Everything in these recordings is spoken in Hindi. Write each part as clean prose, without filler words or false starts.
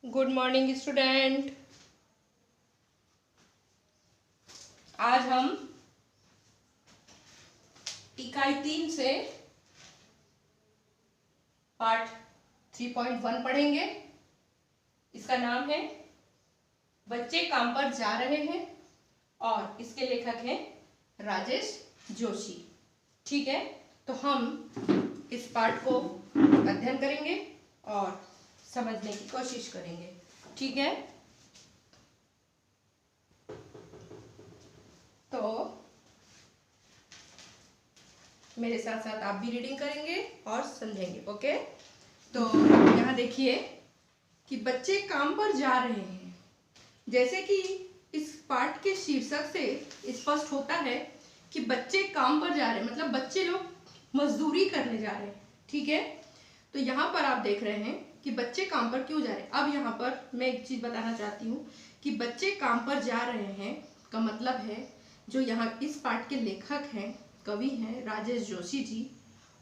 Good morning student. आज हम इकाई 3 से पार्ट 3.1 पढ़ेंगे। इसका नाम है बच्चे काम पर जा रहे हैं और इसके लेखक हैं राजेश जोशी। ठीक है, तो हम इस पाठ को अध्ययन करेंगे और समझने की कोशिश करेंगे। ठीक है, तो मेरे साथ साथ आप भी रीडिंग करेंगे और समझेंगे। ओके, तो यहाँ देखिए कि बच्चे काम पर जा रहे हैं। जैसे कि इस पाठ के शीर्षक से स्पष्ट होता है कि बच्चे काम पर जा रहे हैं, मतलब बच्चे लोग मजदूरी करने जा रहे हैं। ठीक है, तो यहाँ पर आप देख रहे हैं कि बच्चे काम पर क्यों जा रहे हैं। अब यहाँ पर मैं एक चीज बताना चाहती हूँ कि बच्चे काम पर जा रहे हैं का मतलब है, जो यहाँ इस पाठ के लेखक हैं, कवि हैं राजेश जोशी जी,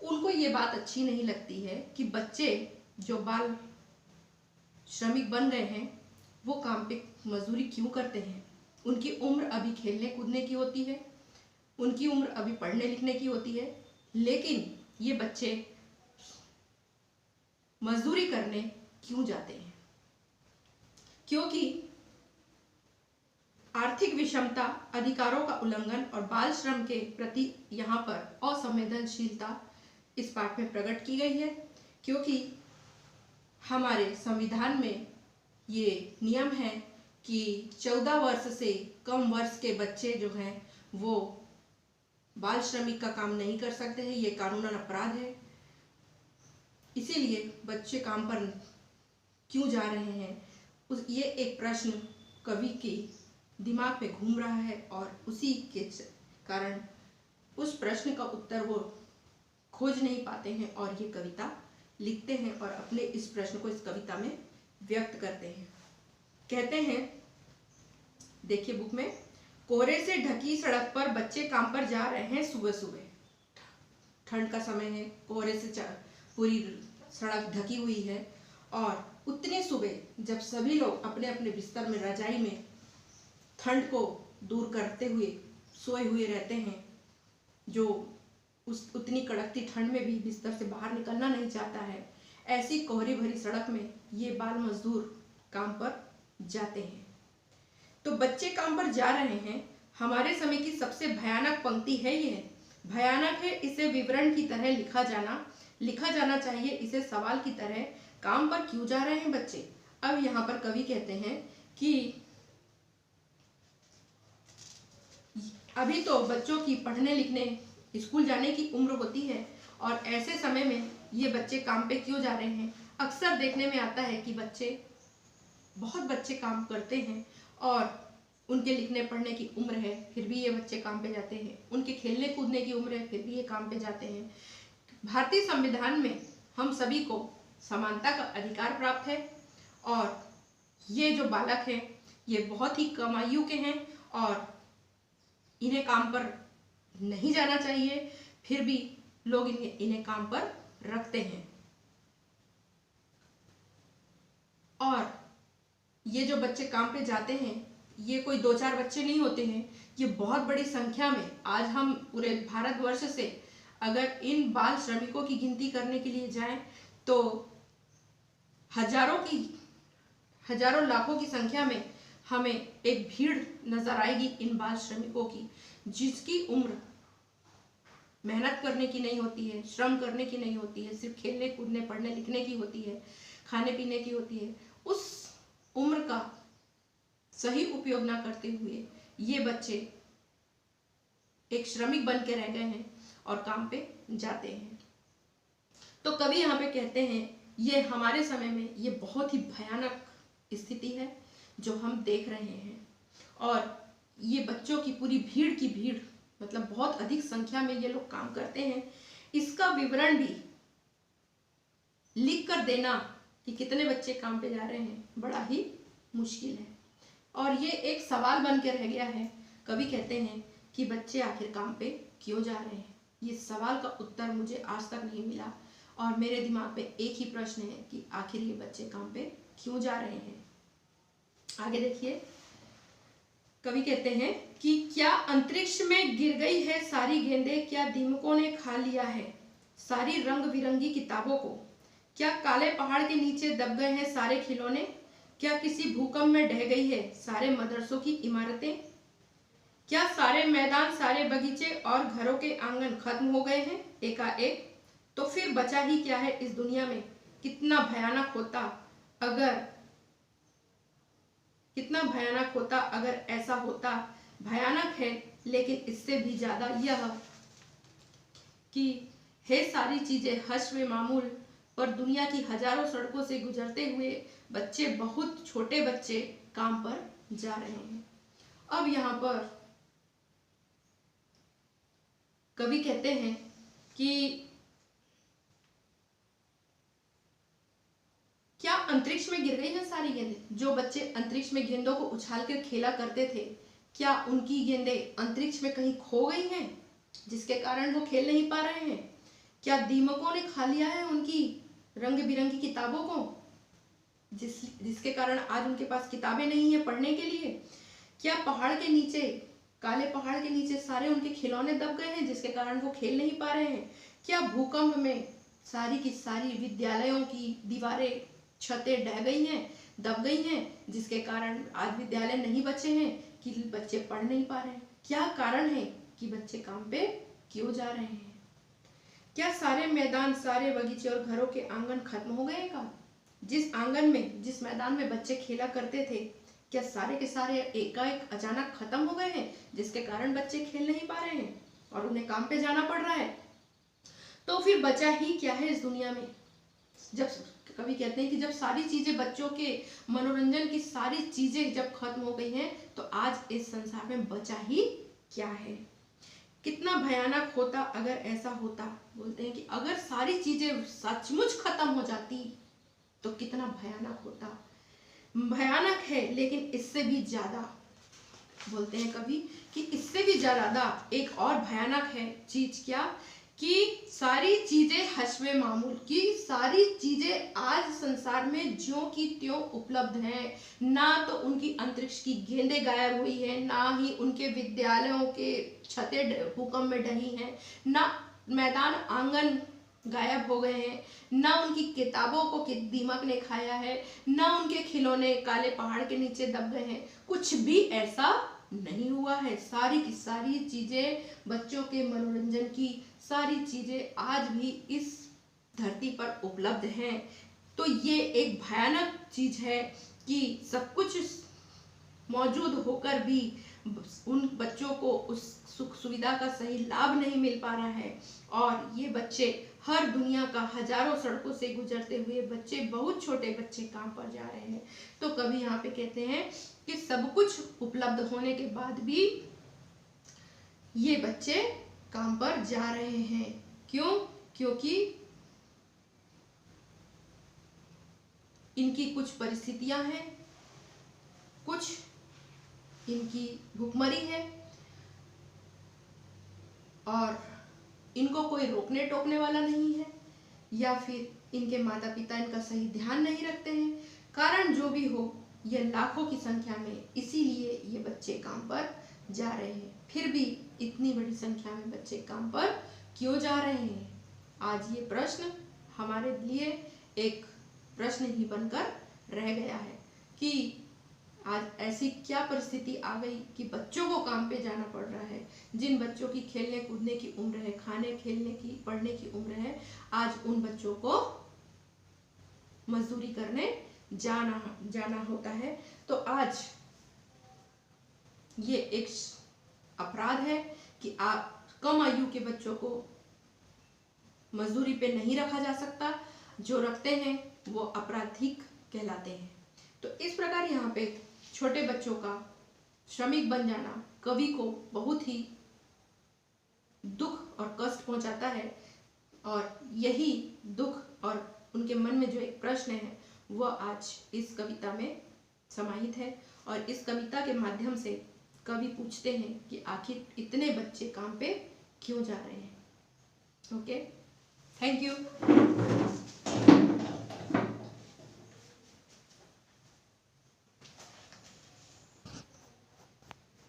उनको ये बात अच्छी नहीं लगती है कि बच्चे जो बाल श्रमिक बन रहे हैं वो काम पे मजदूरी क्यों करते हैं। उनकी उम्र अभी खेलने कूदने की होती है, उनकी उम्र अभी पढ़ने लिखने की होती है, लेकिन ये बच्चे मजदूरी करने क्यों जाते हैं? क्योंकि आर्थिक विषमता, अधिकारों का उल्लंघन और बाल श्रम के प्रति यहाँ पर असंवेदनशीलता इस पाठ में प्रकट की गई है। क्योंकि हमारे संविधान में ये नियम है कि 14 वर्ष से कम वर्ष के बच्चे जो हैं वो बाल श्रमिक का काम नहीं कर सकते हैं, ये कानूनन अपराध है। इसीलिए बच्चे काम पर क्यों जा रहे हैं, ये एक प्रश्न कवि के दिमाग में घूम रहा है और उसी के कारण उस प्रश्न का उत्तर वो खोज नहीं पाते हैं और ये कविता लिखते हैं और अपने इस प्रश्न को इस कविता में व्यक्त करते हैं। कहते हैं, देखिए बुक में, कोहरे से ढकी सड़क पर बच्चे काम पर जा रहे हैं सुबह सुबह। ठंड का समय है, कोहरे से पूरी सड़क ढकी हुई है और उतनी सुबह जब सभी लोग अपने अपने बिस्तर में, रजाई में ठंड को दूर करते हुए सोए हुए रहते हैं, जो उस उतनी कड़कती ठंड में भी बिस्तर से बाहर निकलना नहीं चाहता है, ऐसी कोहरी भरी सड़क में ये बाल मजदूर काम पर जाते हैं। तो बच्चे काम पर जा रहे हैं, हमारे समय की सबसे भयानक पंक्ति है। ये भयानक है, इसे विवरण की तरह लिखा जाना चाहिए, इसे सवाल की तरह। काम पर क्यों जा रहे हैं बच्चे? अब यहाँ पर कवि कहते हैं कि अभी तो बच्चों की पढ़ने लिखने, स्कूल जाने की उम्र होती है और ऐसे समय में ये बच्चे काम पे क्यों जा रहे हैं। अक्सर देखने में आता है कि बहुत बच्चे काम करते हैं और उनके लिखने पढ़ने की उम्र है, फिर भी ये बच्चे काम पे जाते हैं। उनके खेलने कूदने की उम्र है, फिर भी ये काम पे जाते हैं। भारतीय संविधान में हम सभी को समानता का अधिकार प्राप्त है और ये जो बालक हैं ये बहुत ही कम आयु के हैं और इन्हें काम पर नहीं जाना चाहिए, फिर भी लोग इन्हें काम पर रखते हैं। और ये जो बच्चे काम पे जाते हैं ये कोई 2-4 बच्चे नहीं होते हैं, ये बहुत बड़ी संख्या में, आज हम पूरे भारतवर्ष से अगर इन बाल श्रमिकों की गिनती करने के लिए जाएं तो हजारों लाखों की संख्या में हमें एक भीड़ नजर आएगी इन बाल श्रमिकों की, जिसकी उम्र मेहनत करने की नहीं होती है, श्रम करने की नहीं होती है, सिर्फ खेलने कूदने, पढ़ने लिखने की होती है, खाने पीने की होती है। उस उम्र का सही उपयोग ना करते हुए ये बच्चे एक श्रमिक बन के रह गए हैं और काम पे जाते हैं। तो कवि यहाँ पे कहते हैं ये हमारे समय में ये बहुत ही भयानक स्थिति है जो हम देख रहे हैं और ये बच्चों की पूरी भीड़ की भीड़, मतलब बहुत अधिक संख्या में ये लोग काम करते हैं। इसका विवरण भी लिख कर देना कि कितने बच्चे काम पे जा रहे हैं बड़ा ही मुश्किल है और ये एक सवाल बन के रह गया है। कवि कहते हैं कि बच्चे आखिर काम पे क्यों जा रहे हैं, ये सवाल का उत्तर मुझे आज तक नहीं मिला और मेरे दिमाग में एक ही प्रश्न है कि आखिर ये बच्चे काम पे क्यों जा रहे हैं। आगे देखिए, कवि कहते हैं कि क्या अंतरिक्ष में गिर गई है सारी गेंदें, क्या दीमकों ने खा लिया है सारी रंग बिरंगी किताबों को, क्या काले पहाड़ के नीचे दब गए हैं सारे खिलौने, क्या किसी भूकंप में ढह गई है सारे मदरसों की इमारतें, क्या सारे मैदान सारे बगीचे और घरों के आंगन खत्म हो गए हैं एकाएक। तो फिर बचा ही क्या है इस दुनिया में। कितना भयानक होता अगर ऐसा होता। भयानक है, लेकिन इससे भी ज्यादा यह कि है सारी चीजें हश्र मामूल, पर दुनिया की हजारों सड़कों से गुजरते हुए बच्चे, बहुत छोटे बच्चे काम पर जा रहे हैं। अब यहाँ पर कवि कहते हैं कि क्या अंतरिक्ष में गिर गई है सारी गेंदें। जो बच्चे अंतरिक्ष में गेंदों को उछालकर खेला करते थे, क्या उनकी गेंदें अंतरिक्ष में कहीं खो गई हैं, जिसके कारण वो खेल नहीं पा रहे हैं। क्या दीमकों ने खा लिया है उनकी रंग बिरंगी किताबों को, जिसके कारण आज उनके पास किताबें नहीं है पढ़ने के लिए। क्या पहाड़ के नीचे, काले पहाड़ के नीचे सारे उनके खिलौने दब गए हैं, जिसके कारण वो खेल नहीं पा रहे हैं। क्या भूकंप में सारी की सारी विद्यालयों की दीवारें, छतें ढह गई हैं, दब गई हैं, जिसके कारण आज विद्यालय नहीं बचे हैं कि बच्चे पढ़ नहीं पा रहे हैं। क्या कारण है कि बच्चे काम पे क्यों जा रहे हैं। क्या सारे मैदान, सारे बगीचे और घरों के आंगन खत्म हो गए का। जिस आंगन में, जिस मैदान में बच्चे खेला करते थे, क्या सारे के सारे एकाएक अचानक खत्म हो गए हैं, जिसके कारण बच्चे खेल नहीं पा रहे हैं और उन्हें काम पे जाना पड़ रहा है। तो फिर बचा ही क्या है इस दुनिया में। जब कवि कहते हैं कि जब सारी चीजें, बच्चों के मनोरंजन की सारी चीजें जब खत्म हो गई हैं, तो आज इस संसार में बचा ही क्या है। कितना भयानक होता अगर ऐसा होता। बोलते हैं कि अगर सारी चीजें सचमुच खत्म हो जाती तो कितना भयानक होता। भयानक है, लेकिन इससे भी ज्यादा, बोलते हैं कवि कि इससे भी ज्यादा एक और भयानक है चीज। क्या कि सारी चीजें हश्वे मामूल की, सारी चीजें आज संसार में ज्यों की त्यों उपलब्ध हैं। ना तो उनकी अंतरिक्ष की गेंदें गायब हुई है, ना ही उनके विद्यालयों के छतें भूकंप में ढही हैं, ना मैदान आंगन गायब हो गए हैं, ना उनकी किताबों को दीमक ने खाया है, ना उनके खिलौने काले पहाड़ के नीचे दब गए हैं। कुछ भी ऐसा नहीं हुआ है। सारी की सारी चीजें, बच्चों के मनोरंजन की सारी चीजें आज भी इस धरती पर उपलब्ध हैं। तो ये एक भयानक चीज है कि सब कुछ मौजूद होकर भी उन बच्चों को उस सुख सुविधा का सही लाभ नहीं मिल पा रहा है। और ये बच्चे, हर दुनिया का हजारों सड़कों से गुजरते हुए बच्चे, बहुत छोटे बच्चे काम पर जा रहे हैं। तो कभी यहाँ पे कहते हैं कि सब कुछ उपलब्ध होने के बाद भी ये बच्चे काम पर जा रहे हैं। क्यों? क्योंकि इनकी कुछ परिस्थितियां हैं, कुछ इनकी भूखमरी है, और इनको कोई रोकने टोकने वाला नहीं है, या फिर इनके माता पिता इनका सही ध्यान नहीं रखते हैं। कारण जो भी हो, ये लाखों की संख्या में, इसीलिए ये बच्चे काम पर जा रहे हैं। फिर भी इतनी बड़ी संख्या में बच्चे काम पर क्यों जा रहे हैं। आज ये प्रश्न हमारे लिए एक प्रश्न ही बनकर रह गया है कि आज ऐसी क्या परिस्थिति आ गई कि बच्चों को काम पे जाना पड़ रहा है। जिन बच्चों की खेलने कूदने की उम्र है, खाने खेलने की, पढ़ने की उम्र है, आज उन बच्चों को मजदूरी करने जाना होता है। तो आज ये एक अपराध है कि आप कम आयु के बच्चों को मजदूरी पे नहीं रखा जा सकता। जो रखते हैं वो आपराधिक कहलाते हैं। तो इस प्रकार यहाँ पे छोटे बच्चों का श्रमिक बन जाना कवि को बहुत ही दुख और कष्ट पहुंचाता है। और यही दुख और उनके मन में जो एक प्रश्न है वह आज इस कविता में समाहित है। और इस कविता के माध्यम से कवि पूछते हैं कि आखिर इतने बच्चे काम पे क्यों जा रहे हैं। ओके। Thank you.